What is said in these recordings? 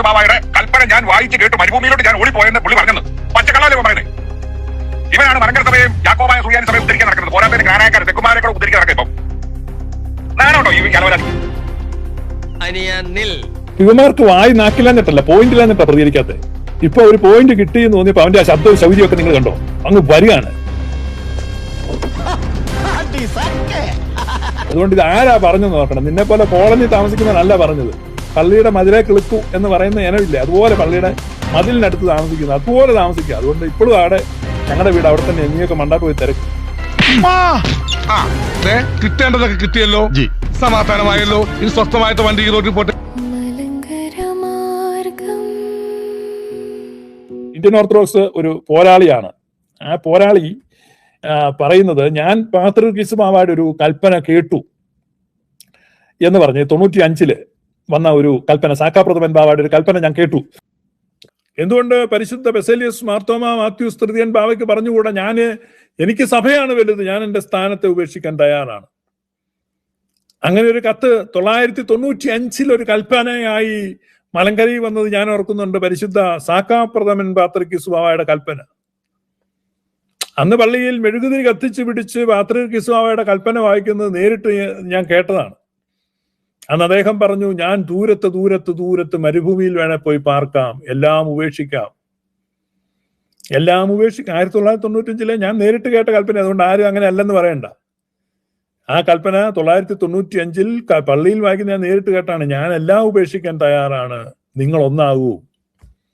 ബാബായുടെ കൽപ്പന ഞാൻ വായിച്ചു കേട്ടു മരുഭൂമിയിലോട്ട് ഞാൻ ഓടിപ്പോയെന്ന് പുള്ളി പറഞ്ഞത് പച്ചക്കള്ളല്ലേ പറയുന്നത്. ഇവനാണ് മലങ്കര സഭയും യാക്കോബായ സുറിയാനി സഭയും ഉദ്ധരിക്കാൻ നടക്കുന്നത്. പോരാത്തതിന് ഗ്രാനായക്കാർ തെക്കുമാരെക്കൂടെ ഉദ്ധരിക്കാൻ നടക്കുക. ഇപ്പം നാണുണ്ടോ ഈ കലവരാതി? ഇവന്മാർക്ക് വായി നാക്കില്ലാഞ്ഞിട്ടല്ല, പോയിന്റില്ലാഞ്ഞിട്ടാ പ്രതികരിക്കാത്ത. ഇപ്പൊ ഒരു പോയിന്റ് കിട്ടി എന്ന് തോന്നിയപ്പോ അവന്റെ ആ ശബ്ദവും ശൗര്യവും ഒക്കെ നിങ്ങൾ കണ്ടോ, അങ്ങ് വരികയാണ്. അതുകൊണ്ട് ഇത് ആരാ പറഞ്ഞെന്ന് നോക്കണം. നിന്നെ പോലെ കോളനി താമസിക്കുന്നവനല്ല പറഞ്ഞത്. പള്ളിയുടെ മതിലെ കിളുക്കു എന്ന് പറയുന്ന ഇനമില്ല, അതുപോലെ പള്ളിയുടെ മതിലിനടുത്ത് താമസിക്കുന്നത്, അതുപോലെ താമസിക്കുക. അതുകൊണ്ട് ഇപ്പോഴും അവിടെ ഞങ്ങളുടെ വീട് അവിടെ തന്നെ എങ്ങനെയൊക്കെ മണ്ടാട്ട് പോയി തിരക്കും. കിട്ടേണ്ടതൊക്കെ കിട്ടിയല്ലോ, സമാധാനമായല്ലോ. ഇനി സ്വസ്ഥമായിട്ട് വണ്ടി റോഡിൽ പോട്ടെ. ഇന്ത്യൻ ഓർത്തഡോക്സ് ഒരു പോരാളിയാണ്. ആ പോരാളി പറയുന്നത്, ഞാൻ പാത്രീർക്കീസ് ബാവയുടെ ഒരു കൽപ്പന കേട്ടു എന്ന് പറഞ്ഞ് 95 വന്ന ഒരു കൽപ്പന, സാക്കാപ്രഥമൻ ബാവയുടെ ഒരു കൽപ്പന ഞാൻ കേട്ടു. എന്തുകൊണ്ട് പരിശുദ്ധ ബസേലിയസ് മാർത്തോമ മാത്യൂസ് തൃതീയൻ ബാവയ്ക്ക് പറഞ്ഞുകൂടാ, എനിക്ക് സഭയാണ് വലുത്, ഞാൻ എന്റെ സ്ഥാനത്തെ ഉപേക്ഷിക്കാൻ തയ്യാറാണ്. അങ്ങനെ ഒരു കത്ത് 995 ഒരു കൽപ്പനയായി മലങ്കരയിൽ വന്നത് ഞാൻ ഓർക്കുന്നുണ്ട്. പരിശുദ്ധ സാക്കാപ്രഥമൻ പാത്രീർക്കീസ് ബാവയുടെ കൽപ്പന. അന്ന് പള്ളിയിൽ മെഴുകുതിരി കത്തിച്ച് പിടിച്ച് പാത്രീർക്കീസ് ബാവയുടെ കൽപ്പന വായിക്കുന്നത് നേരിട്ട് ഞാൻ കേട്ടതാണ്. അന്ന് അദ്ദേഹം പറഞ്ഞു, ഞാൻ ദൂരത്ത് ദൂരത്ത് ദൂരത്ത് മരുഭൂമിയിൽ വേണേ പോയി പാർക്കാം, എല്ലാം ഉപേക്ഷിക്കാം, എല്ലാം ഉപേക്ഷിക്കാം. 1995 ഞാൻ നേരിട്ട് കേട്ട കൽപ്പന. അതുകൊണ്ട് ആരും അങ്ങനെ അല്ലെന്ന് പറയണ്ട. ആ കൽപ്പന 995 പള്ളിയിൽ വായിക്കുന്ന ഞാൻ നേരിട്ട് കേട്ടാണ്. ഞാൻ എല്ലാം ഉപേക്ഷിക്കാൻ തയ്യാറാണ്, നിങ്ങൾ ഒന്നാകൂ.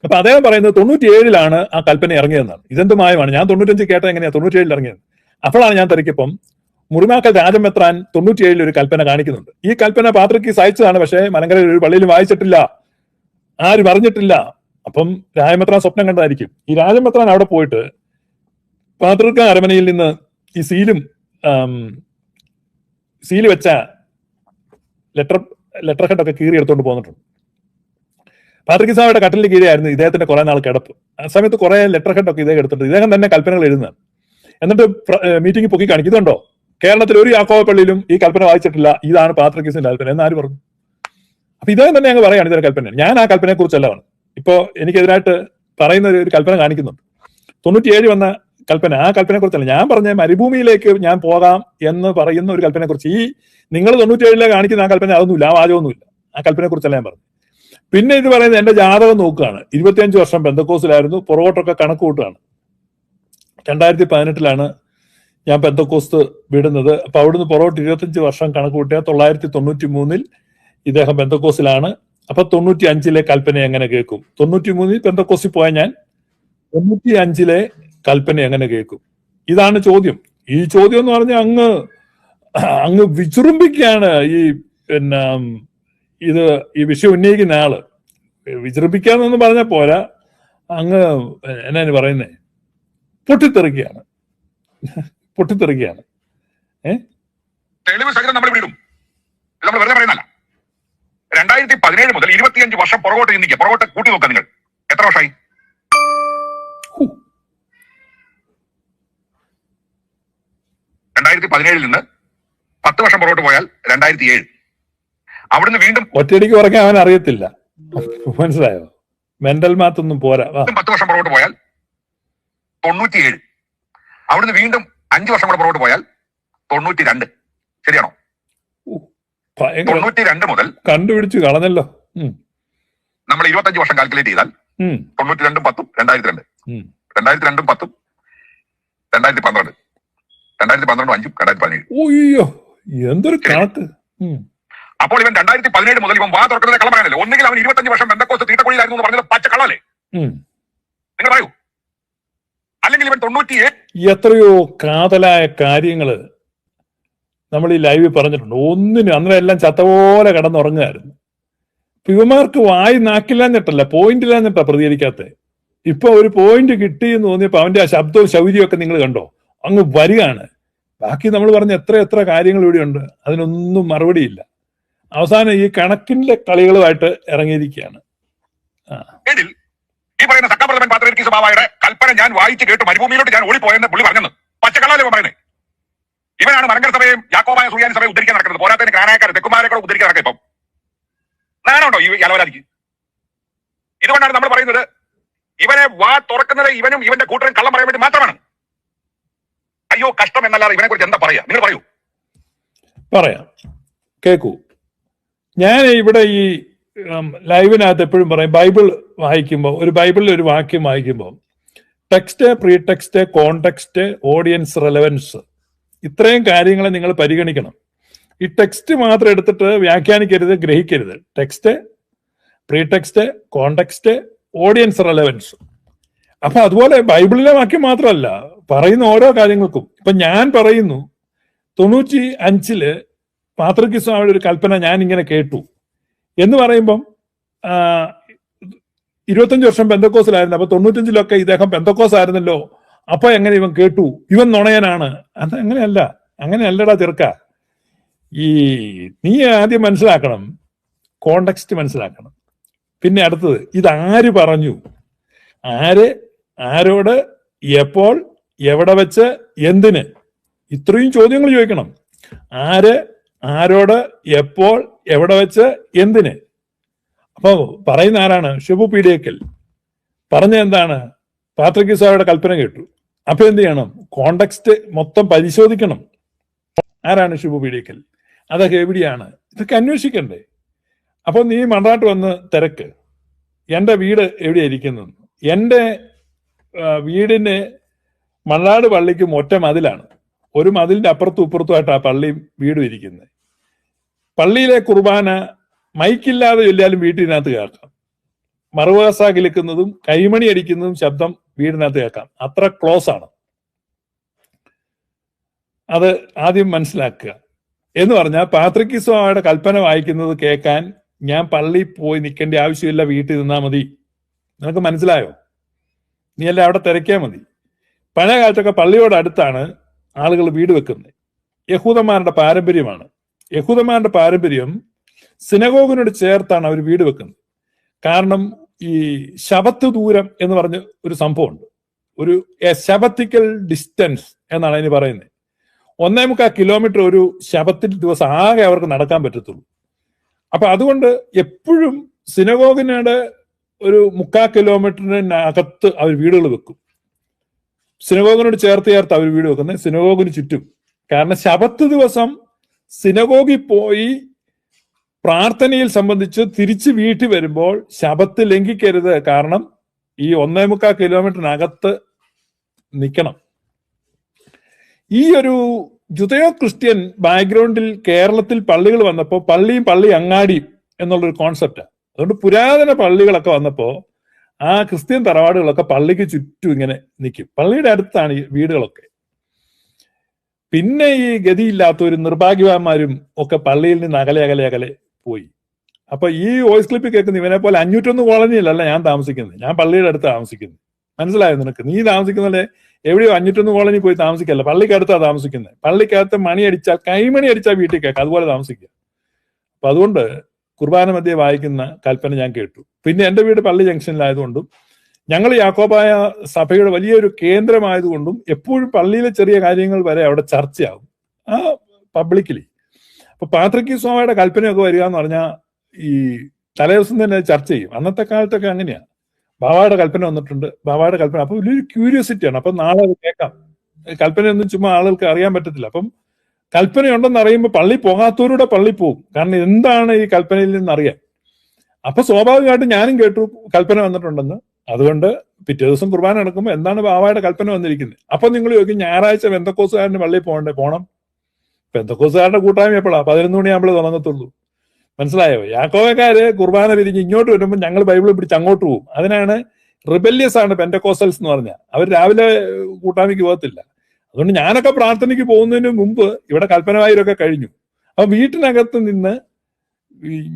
അപ്പൊ അദ്ദേഹം പറയുന്നത് 97 ആ കൽപ്പന ഇറങ്ങിയതെന്നാണ്. ഇതെന്ത് മായമാണ്. ഞാൻ 95 കേട്ടത് എങ്ങനെയാ 97 ഇറങ്ങിയത്? അപ്പോഴാണ് ഞാൻ തിരക്കിയപ്പം മുറിമാക്കൽ രാജമെത്രാൻ 97 ഒരു കൽപ്പന കാണിക്കുന്നുണ്ട്. ഈ കൽപ്പന പാത്രീർക്കീസ് അയച്ചതാണ്, പക്ഷേ മലങ്കര ഒരു പള്ളിയിലും വായിച്ചിട്ടില്ല, ആരും അറിഞ്ഞിട്ടില്ല. അപ്പം രാജമെത്രാൻ സ്വപ്നം കണ്ടതായിരിക്കും. ഈ രാജമെത്രാൻ അവിടെ പോയിട്ട് പാത്രീർക്ക അരമനയിൽ നിന്ന് ഈ സീല് വെച്ച ലെറ്റർ ഹെഡൊക്കെ കീറി എടുത്തോണ്ട് പോന്നിട്ടുണ്ട്. പാത്രീർക്കീസ് ബാവയുടെ കട്ടിലിന് കീഴെയായിരുന്നു ഇദ്ദേഹത്തിന്റെ കുറെ നാൾ കിടപ്പ്. ആ സമയത്ത് കുറെ ലെറ്റർ ഹെഡൊക്കെ ഇദ്ദേഹം എടുത്തിട്ടുണ്ട്. ഇദ്ദേഹം തന്നെ കൽപ്പനകൾ എഴുതുന്നതാണ്. എന്നിട്ട് മീറ്റിംഗ് പൊക്കി കാണിക്കുന്നുണ്ടോ, കേരളത്തിൽ ഒരു യാക്കോബ പള്ളിയിലും ഈ കൽപ്പന വായിച്ചിട്ടില്ല, ഇതാണ് പാത്രീർക്കീസിന്റെ കൽപ്പന എന്ന് ആര് പറഞ്ഞു? അപ്പൊ ഇദ്ദേഹം തന്നെ അങ്ങ് പറയാണ് ഇതൊരു കൽപ്പന. ഞാൻ ആ കൽപ്പനയെ കുറിച്ചല്ല പറഞ്ഞു. ഇപ്പോ എനിക്കെതിരായിട്ട് പറയുന്ന ഒരു കൽപ്പന കാണിക്കുന്നുണ്ട്. 97 വന്ന കൽപ്പന, ആ കൽപ്പനയെ കുറിച്ചല്ല ഞാൻ പറഞ്ഞ മരുഭൂമിയിലേക്ക് ഞാൻ പോകാം എന്ന് പറയുന്ന ഒരു കൽപ്പനയെ കുറിച്ച്. ഈ നിങ്ങൾ 97 കാണിക്കുന്ന ആ കൽപ്പന അതൊന്നുമില്ല, ആ വാചകമൊന്നുമില്ല. ആ കൽപ്പനയെ കുറിച്ചല്ല ഞാൻ പറഞ്ഞു. പിന്നെ ഇത് പറയുന്നത് എന്റെ ജാതകം നോക്കുകയാണ്. 25 വർഷം പെന്തക്കോസ്തിലായിരുന്നു, പുറകോട്ടൊക്കെ കണക്ക് കൂട്ടുകയാണ്. 2018 ഞാൻ പെന്തക്കോസ്ത് വിടുന്നത്. അപ്പൊ അവിടുന്ന് പുറകോട്ട് 25 വർഷം കണക്ക് കൂട്ടിയ 993 ഇദ്ദേഹം പെന്തക്കോസ്തിലാണ്. അപ്പൊ 95 കൽപ്പന എങ്ങനെ കേൾക്കും? 93 പെന്തക്കോസ്തിൽ പോയ ഞാൻ 95 കൽപ്പന എങ്ങനെ കേൾക്കും? ഇതാണ് ചോദ്യം. ഈ ചോദ്യം എന്ന് പറഞ്ഞാൽ അങ്ങ് വിജൃംഭിക്കുകയാണ് ഈ വിഷയം ഉന്നയിക്കുന്ന ആള്. വിജൃംഭിക്കാന്നൊന്നും പറഞ്ഞാൽ പോരാ, അങ്ങ് എന്നാ പറയുന്നേ, പൊട്ടിത്തെറിക്കുകയാണ്. തെളിവ് സഹിതം നമ്മൾ വിടും, നമ്മൾ വെറുതെ പറയുന്നല്ല. 2017 മുതൽ 25 വർഷം പുറകോട്ട് ചിന്തിക്കുക, പുറകോട്ട് കൂട്ടി നോക്കുക. നിങ്ങൾ എത്ര വർഷമായി? 2017 നിന്ന് 10 വർഷം പുറകോട്ട് പോയാൽ 2007. അവിടുന്ന് വീണ്ടും ഒറ്റയടിക്ക് പറഞ്ഞാൽ അവൻ അറിയത്തില്ല, മനസ്സിലായോ? മെന്റൽ മാത്ത് ഒന്നും പോരാ. 10 വർഷം പുറകോട്ട് പോയാൽ 97. അവിടുന്ന് വീണ്ടും 5 വർഷം കൂടെ പുറകോട്ട് പോയാൽ 92. ശരിയാണോ? 92 മുതൽ കണ്ടുപിടിച്ചു കളഞ്ഞല്ലോ. നമ്മൾ 25 വർഷം കാൽക്കുലേറ്റ് ചെയ്താൽ 92 10 2002, 2002 10 2012, 2012 5 2017. ഓയ്യോ, എന്തൊരു കണക്ക്! അപ്പോൾ ഇവൻ 2017 മുതൽ ഇവൻ വാ തുറക്കുന്നത് കള്ളം പറയാനല്ലേ? ഒന്നുകിൽ അവൻ 25 വർഷം ബന്ധക്കോസ് തീട്ടക്കുഴിയിലായിരുന്നു എന്ന് പറഞ്ഞത് പച്ച കള്ളല്ലേ? നിങ്ങൾ പറയൂ. അല്ലെങ്കിൽ ഇവൻ 97. എത്രയോ കാതലായ കാര്യങ്ങള് നമ്മൾ ഈ ലൈവിൽ പറഞ്ഞിട്ടുണ്ട്. ഒന്നിനും അന്നേരം എല്ലാം ചത്തപോലെ കിടന്നുറങ്ങുമായിരുന്നു. ഇവന്മാർക്ക് വായി നാക്കില്ലാഞ്ഞിട്ടല്ല, പോയിന്റില്ലാഞ്ഞിട്ടാ പ്രതികരിക്കാത്ത. ഇപ്പൊ ഒരു പോയിന്റ് കിട്ടി എന്ന് തോന്നിയപ്പോ അവന്റെ ആ ശബ്ദവും ശൗര്യവും ഒക്കെ നിങ്ങൾ കണ്ടോ, അങ്ങ് വരികയാണ്. ബാക്കി നമ്മൾ പറഞ്ഞ എത്ര കാര്യങ്ങൾ ഇവിടെയുണ്ട്, അതിനൊന്നും മറുപടിയില്ല. അവസാനം ഈ കണക്കിന്റെ കളികളുമായിട്ട് ഇറങ്ങിയിരിക്കുകയാണ്. ഈ പറയുന്ന സക്കാപ്രഥമൻ പാത്രീർക്കീസ് ബാവയുടെ കൽപ്പന ഞാൻ വായിച്ചു കേട്ടു മരുഭൂമിയിലോട്ട് ഞാൻ ഓടിപ്പോയെന്ന് പുള്ളി പറഞ്ഞത് പച്ചക്കള്ളല്ലേ പറയുന്നത്. ഇവനാണ് മലങ്കര സഭയും യാക്കോബായ സുറിയാനി സഭയും ഉദ്ധരിക്കാൻ നടക്കുന്നത്. പോരാത്തതിന് ഗ്രാനായക്കാർ തെക്കുമാരെക്കൂടെ ഉദ്ധരിക്കാൻ നടക്കുക. ഇപ്പം നാണുണ്ടോ ഈ അലവരാതിക്ക്? ഇതുകൊണ്ടാണ് നമ്മൾ പറയുന്നത് ഇവനെ വാ തുറക്കുന്നത് ഇവനും ഇവന്റെ കൂട്ടരും കള്ളം പറയാൻ വേണ്ടി മാത്രമാണ്. അയ്യോ കഷ്ടം എന്നല്ലാതെ ഇവനെ കുറിച്ച് എന്താ പറയാ? നിങ്ങൾ പറയൂ. പറയാം, കേക്കൂ. ഞാൻ ഇവിടെ ഈ ലൈവിനകത്ത് എപ്പോഴും പറയും, ബൈബിൾ വായിക്കുമ്പോൾ, ഒരു ബൈബിളിൽ ഒരു വാക്യം വായിക്കുമ്പോൾ text, pre text, context, audience relevance, ഇത്രയും കാര്യങ്ങളെ നിങ്ങൾ പരിഗണിക്കണം. ഈ ടെക്സ്റ്റ് മാത്രം എടുത്തിട്ട് വ്യാഖ്യാനിക്കരുത്, ഗ്രഹിക്കരുത്. Text, pre text, context, audience relevance. അപ്പൊ അതുപോലെ ബൈബിളിലെ വാക്യം മാത്രമല്ല, പറയുന്ന ഓരോ കാര്യങ്ങൾക്കും. ഇപ്പൊ ഞാൻ പറയുന്നു 95 പാത്രികീസ്വാമിയുടെ ഒരു കൽപ്പന ഞാൻ ഇങ്ങനെ കേട്ടു എന്ന് പറയുമ്പം 25 വർഷം പെന്തക്കോസിലായിരുന്നു. അപ്പൊ 95 ഇദ്ദേഹം പെന്തക്കോസ് ആയിരുന്നല്ലോ, അപ്പൊ എങ്ങനെ ഇവൻ കേട്ടു? ഇവൻ നുണയനാണ്. അത് അങ്ങനെയല്ലടാ ചെറുക്ക. നീ ആദ്യം മനസ്സിലാക്കണം, കോണ്ടെക്സ്റ്റ് മനസ്സിലാക്കണം. പിന്നെ അടുത്തത്, ഇതാര് പറഞ്ഞു, ആരോട്, എപ്പോൾ, എവിടെ വെച്ച്, എന്തിന്, ഇത്രയും ചോദ്യങ്ങൾ ചോദിക്കണം. ആരോട്, എപ്പോൾ, എവിടെ വെച്ച്, എന്തിന്. അപ്പൊ പറയുന്ന ആരാണ്? ഷിബു പീഡിയക്കൽ. പറഞ്ഞ എന്താണ്? പാത്രികീസ്വാമിയുടെ കൽപ്പന കേട്ടു. അപ്പൊ എന്ത് ചെയ്യണം? കോണ്ടെക്സ്റ്റ് മൊത്തം പരിശോധിക്കണം. ആരാണ് ഷിബു പീഡിയക്കൽ? അതൊക്കെ എവിടെയാണ്? ഇതൊക്കെ അന്വേഷിക്കണ്ടേ? അപ്പൊ നീ മണ്ടാട്ട് വന്ന് തിരക്ക്, എന്റെ വീട് എവിടെയായിരിക്കുന്നു. എന്റെ വീടിന് മണ്ണാട് പള്ളിക്കും ഒറ്റ മതിലാണ്. ഒരു മതിലിന്റെ അപ്പുറത്തും ഇപ്പുറത്തുമായിട്ട് ആ പള്ളിയും വീടും ഇരിക്കുന്നത്. പള്ളിയിലെ കുർബാന മൈക്കില്ലാതെ ചൊല്ലിയാലും വീട്ടിനകത്ത് കേൾക്കാം. മറുവാസ കിളിക്കുന്നതും കൈമണി അടിക്കുന്നതും ശബ്ദം വീടിനകത്ത് കേൾക്കാം. അത്ര ക്ലോസ് ആണ്. അത് ആദ്യം മനസ്സിലാക്കുക. എന്ന് പറഞ്ഞാൽ പാത്രികീസ്വാമിയുടെ കൽപ്പന വായിക്കുന്നത് കേൾക്കാൻ ഞാൻ പള്ളിയിൽ പോയി നിൽക്കേണ്ട ആവശ്യമില്ല, വീട്ടിൽ നിന്നാൽ മതി. നിനക്ക് മനസ്സിലായോ? നീ എല്ലാം അവിടെ തിരക്കിയാൽ മതി. പഴയ കാലത്തൊക്കെ പള്ളിയോട് അടുത്താണ് ആളുകൾ വീട് വെക്കുന്നത്. യഹൂദന്മാരുടെ പാരമ്പര്യമാണ്. യഹൂദന്മാരുടെ പാരമ്പര്യം സിനഗോഗിനോട് ചേർത്താണ് അവർ വീട് വെക്കുന്നത്. കാരണം ഈ ശബത്ത് ദൂരം എന്ന് പറഞ്ഞ ഒരു സംഭവമുണ്ട്. ഒരു ശബത്തിക്കൽ ഡിസ്റ്റൻസ് എന്നാണ് അതിന് പറയുന്നത്. 1.25 കിലോമീറ്റർ ഒരു ശബത്തിൽ ദിവസം ആകെ അവർക്ക് നടക്കാൻ പറ്റത്തുള്ളൂ. അപ്പൊ അതുകൊണ്ട് എപ്പോഴും സിനഗോഗിനോട് ഒരു 3/4 കിലോമീറ്ററിനകത്ത് അവർ വീടുകൾ വെക്കും. സിനഗോഗിനോട് ചേർത്ത് അവർ വീട് വെക്കുന്നത് സിനഗോഗിന് ചുറ്റും. കാരണം ശബത്ത് ദിവസം സിനഗോഗിൽ പോയി പ്രാർത്ഥനയിൽ സംബന്ധിച്ച് തിരിച്ച് വീട്ടിൽ വരുമ്പോൾ ശബത്ത് ലംഘിക്കരുത്. കാരണം ഈ 1.25 കിലോമീറ്ററിനകത്ത് നിൽക്കണം. ഈ ഒരു ജുദയോ ക്രിസ്ത്യൻ ബാക്ക്ഗ്രൗണ്ടിൽ കേരളത്തിൽ പള്ളികൾ വന്നപ്പോൾ പള്ളിയും പള്ളി അങ്ങാടിയും എന്നുള്ളൊരു കോൺസെപ്റ്റാണ്. അതുകൊണ്ട് പുരാതന പള്ളികളൊക്കെ വന്നപ്പോൾ ആ ക്രിസ്ത്യൻ തറവാടുകളൊക്കെ പള്ളിക്ക് ചുറ്റും ഇങ്ങനെ നിൽക്കും. പള്ളിയുടെ അടുത്താണ് ഈ വീടുകളൊക്കെ. പിന്നെ ഈ ഗതിയില്ലാത്തവരും നിർഭാഗ്യവാന്മാരും ഒക്കെ പള്ളിയിൽ നിന്ന് അകലെ പോയി. അപ്പൊ ഈ വോയിസ് ക്ലിപ്പിൽ കേൾക്കുന്ന ഇവനെ പോലെ 501 കോളനിയിലല്ല ഞാൻ താമസിക്കുന്നത്. ഞാൻ പള്ളിയുടെ അടുത്ത് താമസിക്കുന്നത്. മനസ്സിലായോ നിനക്ക്? നീ താമസിക്കുന്നതല്ലേ എവിടെയോ 501 കോളനി പോയി താമസിക്കല്ല, പള്ളിക്കടുത്താണ് താമസിക്കുന്നത്. പള്ളിക്കകത്ത് മണി അടിച്ചാൽ, കൈമണി അടിച്ചാൽ വീട്ടിൽ കേൾക്കാം. അതുപോലെ താമസിക്കുക. അപ്പൊ അതുകൊണ്ട് കുർബാന മധ്യേ വായിക്കുന്ന കൽപ്പന ഞാൻ കേട്ടു. പിന്നെ എന്റെ വീട് പള്ളി ജംഗ്ഷനിലായതുകൊണ്ടും ഞങ്ങൾ യാക്കോബായ സഭയുടെ വലിയൊരു കേന്ദ്രമായതുകൊണ്ടും എപ്പോഴും പള്ളിയിലെ ചെറിയ കാര്യങ്ങൾ വരെ അവിടെ ചർച്ചയാകും പബ്ലിക്കലി. അപ്പൊ പാത്രികീസ്വാമിയുടെ കൽപ്പനയൊക്കെ വരിക എന്ന് പറഞ്ഞാൽ ഈ തലേദിവസം തന്നെ ചർച്ച ചെയ്യും. അന്നത്തെ കാലത്തൊക്കെ അങ്ങനെയാണ്. ബാബായുടെ കൽപ്പന വന്നിട്ടുണ്ട്, ബാബായുടെ കൽപ്പന. അപ്പൊ വലിയൊരു ക്യൂരിയോസിറ്റിയാണ്. അപ്പൊ നാളെ അത് കേൾക്കാം. കൽപ്പനയൊന്നും ചുമ്മാ ആളുകൾക്ക് അറിയാൻ പറ്റത്തില്ല. അപ്പം കൽപ്പനയുണ്ടെന്ന് അറിയുമ്പോൾ പള്ളി പോകാത്തവരുടെ പള്ളി പോകും. കാരണം എന്താണ് ഈ കൽപ്പനയിൽ നിന്ന് അറിയാൻ. അപ്പൊ സ്വാഭാവികമായിട്ടും ഞാനും കേട്ടു കൽപ്പന വന്നിട്ടുണ്ടെന്ന്. അതുകൊണ്ട് പിറ്റേ ദിവസം കുർബാന നടക്കുമ്പോൾ എന്താണ് ബാബായുടെ കൽപ്പന വന്നിരിക്കുന്നത്. അപ്പൊ നിങ്ങൾ ചോദിക്കും, ഞായറാഴ്ച പെന്തക്കോസുകാരന് പള്ളിയിൽ പോണം. പെന്തക്കോസുകാരുടെ കൂട്ടായ്മ എപ്പോഴാണ്? 11 മണിയാകുമ്പോൾ തുടങ്ങത്തുള്ളൂ. മനസ്സിലായോ? യാക്കോബക്കാര് കുർബാന പിരിഞ്ഞ് ഇങ്ങോട്ട് വരുമ്പോൾ ഞങ്ങൾ ബൈബിൾ പിടിച്ച് അങ്ങോട്ട് പോകും. അതിനാണ് റിബല്യസ് ആണ് പെന്തക്കോസ്റ്റൽസ് എന്ന് പറഞ്ഞാൽ. അവർ രാവിലെ കൂട്ടായ്മയ്ക്ക് പോകത്തില്ല. അതുകൊണ്ട് ഞാനൊക്കെ പ്രാർത്ഥനയ്ക്ക് പോകുന്നതിന് മുമ്പ് ഇവിടെ കൽപ്പന വായരൊക്കെ കഴിഞ്ഞു. അപ്പൊ വീട്ടിനകത്ത് നിന്ന്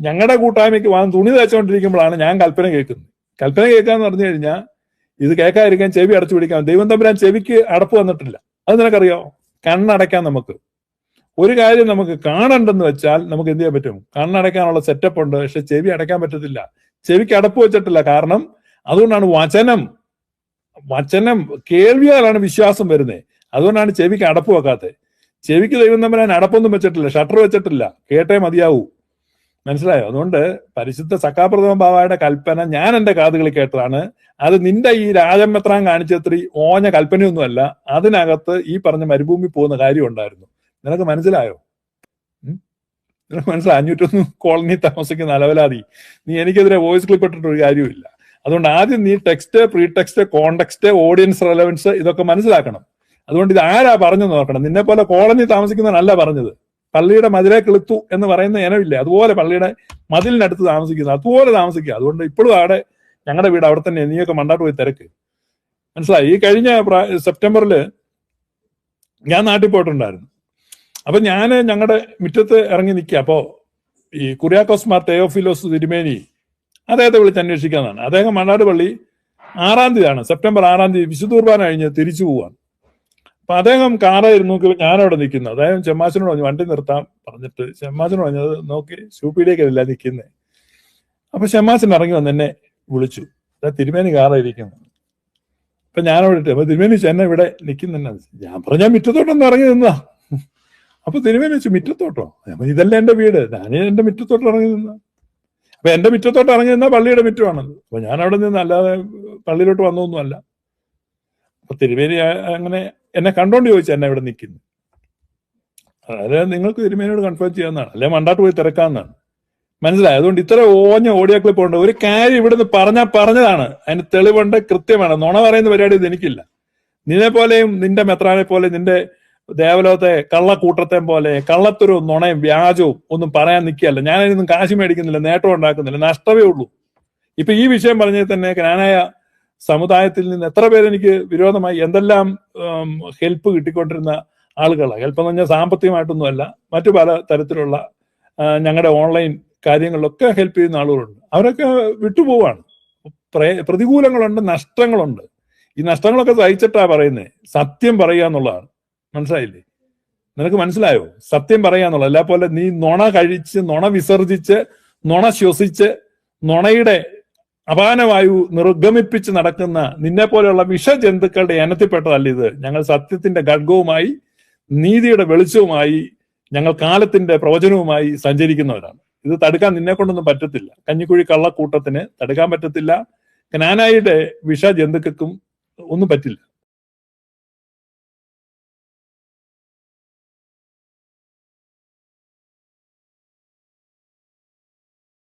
ഞങ്ങളുടെ കൂട്ടായ്മയ്ക്ക് വാങ്ങാൻ തുണി തയ്ച്ചുകൊണ്ടിരിക്കുമ്പോഴാണ് ഞാൻ കൽപ്പന കേൾക്കുന്നത്. കൽപ്പന കേൾക്കാന്ന് പറഞ്ഞു കഴിഞ്ഞാൽ ഇത് കേൾക്കാതിരിക്കാൻ ചെവി അടച്ചു പിടിക്കാൻ. ദൈവം തമ്പുരാൻ ചെവിക്ക് അടപ്പ് വന്നിട്ടില്ല. അത് നിനക്കറിയാമോ? കണ്ണടയ്ക്കാൻ നമുക്ക് ഒരു കാര്യം നമുക്ക് കാണണ്ടെന്ന് വെച്ചാൽ നമുക്ക് എന്ത് ചെയ്യാൻ പറ്റും? കണ്ണടയ്ക്കാനുള്ള സെറ്റപ്പ് ഉണ്ട്, പക്ഷെ ചെവി അടയ്ക്കാൻ പറ്റത്തില്ല. ചെവിക്ക് അടപ്പ് വെച്ചിട്ടില്ല. കാരണം അതുകൊണ്ടാണ് വചനം കേൾവിയാലാണ് വിശ്വാസം വരുന്നത്. അതുകൊണ്ടാണ് ചെവിക്ക് അടപ്പ് വെക്കാത്തത്. ചെവിക്ക് ദൈവം തമ്പുരാൻ അടപ്പൊന്നും വെച്ചിട്ടില്ല, ഷട്ടർ വെച്ചിട്ടില്ല. കേട്ടേ മതിയാവൂ. മനസ്സിലായോ? അതുകൊണ്ട് പരിശുദ്ധ സഖാപ്രഥമ ബാവയുടെ കൽപ്പന ഞാൻ എന്റെ കാതുകളിൽ കേട്ടതാണ്. അത് നിന്റെ ഈ രാജമെത്രാൻ കാണിച്ചത്രി ഓഞ്ഞ കൽപ്പനയൊന്നുമല്ല. അതിനകത്ത് ഈ പറഞ്ഞ മരുഭൂമി പോകുന്ന കാര്യം ഉണ്ടായിരുന്നു. നിനക്ക് മനസ്സിലായോ? നിനക്ക് മനസ്സിലായി? 501 കോളനി താമസിക്കുന്ന അലവലാതി നീ എനിക്കെതിരെ വോയിസ് ക്ലിപ്പ് ഇട്ടിട്ടൊരു കാര്യമില്ല. അതുകൊണ്ട് ആദ്യം നീ text, pre text, context, audience relevance ഇതൊക്കെ മനസ്സിലാക്കണം. അതുകൊണ്ട് ഇത് ആരാ പറഞ്ഞു നോക്കണം. നിന്നെ പോലെ കോളനി താമസിക്കുന്നവനല്ല പറഞ്ഞത്. പള്ളിയുടെ മതിലെ കിളുത്തു എന്ന് പറയുന്ന ഇനമില്ലേ, അതുപോലെ പള്ളിയുടെ മതിലിനടുത്ത് താമസിക്കുന്നത്, അതുപോലെ താമസിക്കുക. അതുകൊണ്ട് ഇപ്പോഴും അവിടെ ഞങ്ങളുടെ വീട് അവിടെ തന്നെ, നീയൊക്കെ മണ്ടാട്ട് പോയി തിരക്ക്. മനസ്സിലായി? ഈ കഴിഞ്ഞ സെപ്റ്റംബറിൽ ഞാൻ നാട്ടിൽ പോയിട്ടുണ്ടായിരുന്നു. അപ്പൊ ഞാൻ ഞങ്ങളുടെ മുറ്റത്ത് ഇറങ്ങി നിൽക്കുക. അപ്പോ ഈ കുര്യാക്കോസ് മാർ തെയോഫിലോസ് തിരുമേനി അദ്ദേഹത്തെ വിളിച്ച് അന്വേഷിക്കാന്നാണ്. അദ്ദേഹം മണ്ണാട് പള്ളി 6-ാം തീയതിയാണ്, സെപ്റ്റംബർ 6-ാം തീയതി വിശുദ്ധ കുർബാന കഴിഞ്ഞ് തിരിച്ചു പോവാണ്. അപ്പൊ അദ്ദേഹം കാറായിരുന്നു നോക്കി, ഞാനവിടെ നിൽക്കുന്നത്. അദ്ദേഹം ചെമ്മാച്ചനോട് പറഞ്ഞു വണ്ടി നിർത്താൻ പറഞ്ഞിട്ട് ചെമ്മാച്ചനോട് പറഞ്ഞത് നോക്കി സ്യൂപ്പിയിലേക്കല്ല നിൽക്കുന്നത്. അപ്പൊ ചെമ്മാച്ചൻ ഇറങ്ങി വന്ന് എന്നെ വിളിച്ചു, തിരുമേനി കാറായിരിക്കുന്നു. അപ്പൊ ഞാനവിടെ ഇട്ട് അപ്പൊ തിരുമേനി എന്നെ ഇവിടെ നിൽക്കുന്നെന്നാ. ഞാൻ പറഞ്ഞ മുറ്റത്തോട്ടൊന്ന് ഇറങ്ങി നിന്നാ. അപ്പൊ തിരുമേനി വെച്ചു മുറ്റത്തോട്ടോ? ഇതല്ല എന്റെ വീട്, ഞാൻ എന്റെ മുറ്റത്തോട്ട് ഇറങ്ങി നിന്ന. അപ്പൊ എന്റെ മുറ്റത്തോട്ട് ഇറങ്ങി നിന്നാ പള്ളിയുടെ മുറ്റമാണത്. അപ്പൊ ഞാൻ അവിടെ നിന്ന് അല്ലാതെ പള്ളിയിലോട്ട് വന്നൊന്നുമല്ല. അപ്പൊ തിരുമേനി അങ്ങനെ എന്നെ കണ്ടോണ്ട് ചോദിച്ചു എന്നെ ഇവിടെ നിൽക്കുന്നു. അതായത് നിങ്ങൾക്ക് തിരുമേനിയോട് കൺഫേം ചെയ്യാവുന്നതാണ്, അല്ലെ മണ്ടാട്ട് പോയി തിരക്കാവുന്നതാണ്. മനസ്സിലായി? അതുകൊണ്ട് ഇത്ര ഓഞ്ഞ ഓഡിയോ ക്ലിപ്പ് ഉണ്ട്. ഒരു കാര്യം ഇവിടുന്ന് പറഞ്ഞതാണ്, അതിന് തെളിവുണ്ട്, കൃത്യമാണ്. നുണ പറയുന്ന പരിപാടി ഇത് എനിക്കില്ല. നിന്നെ പോലെയും നിന്റെ മെത്രാനെ പോലെ നിന്റെ ദേവലോകത്തെ കള്ളക്കൂട്ടത്തെ പോലെ കള്ളത്തരവും നുണയും വ്യാജവും ഒന്നും പറയാൻ നിൽക്കുകയല്ല. ഞാനതിനൊന്നും കാശ് മേടിക്കുന്നില്ല, നേട്ടം ഉണ്ടാക്കുന്നില്ല, നഷ്ടമേ ഉള്ളൂ. ഇപ്പൊ ഈ വിഷയം പറഞ്ഞാൽ തന്നെ ജ്ഞാനായ സമുദായത്തിൽ നിന്ന് എത്ര പേര് എനിക്ക് വിരോധമായി എന്തെല്ലാം ഹെൽപ്പ് കിട്ടിക്കൊണ്ടിരുന്ന ആളുകളാണ്. ഹെൽപ്പ് എന്ന് പറഞ്ഞാൽ സാമ്പത്തികമായിട്ടൊന്നുമല്ല, മറ്റു പല തരത്തിലുള്ള ഞങ്ങളുടെ ഓൺലൈൻ കാര്യങ്ങളിലൊക്കെ ഹെൽപ്പ് ചെയ്യുന്ന ആളുകളുണ്ട്. അവരൊക്കെ വിട്ടുപോവാണ്. പ്രതികൂലങ്ങളുണ്ട്, നഷ്ടങ്ങളുണ്ട്. ഈ നഷ്ടങ്ങളൊക്കെ സഹിച്ചിട്ടാ പറയുന്നത്. സത്യം പറയുക എന്നുള്ളതാണ്. മനസ്സിലായില്ലേ? നിനക്ക് മനസ്സിലായോ? സത്യം പറയുക എന്നുള്ളത്. അല്ല പോലെ നീ നുണ കഴിച്ച്, നുണ വിസർജിച്ച്, നുണ ശ്വസിച്ച്, നുണയുടെ അപാനവായു നിർഗമിപ്പിച്ച് നടക്കുന്ന നിന്നെ പോലെയുള്ള വിഷജന്തുക്കളുടെ ഇനത്തിൽപ്പെട്ടതല്ല ഇത്. ഞങ്ങൾ സത്യത്തിന്റെ ഖഡ്ഗവുമായി നീതിയുടെ വെളിച്ചവുമായി ഞങ്ങൾ കാലത്തിന്റെ പ്രവചനവുമായി സഞ്ചരിക്കുന്നവരാണ്. ഇത് തടുക്കാൻ നിന്നെ കൊണ്ടൊന്നും പറ്റത്തില്ല. കഞ്ഞിക്കുഴി കള്ളക്കൂട്ടത്തിന് തടുക്കാൻ പറ്റത്തില്ല. ക്നാനായിയുടെ വിഷജന്തുക്കൾക്കും ഒന്നും പറ്റില്ല.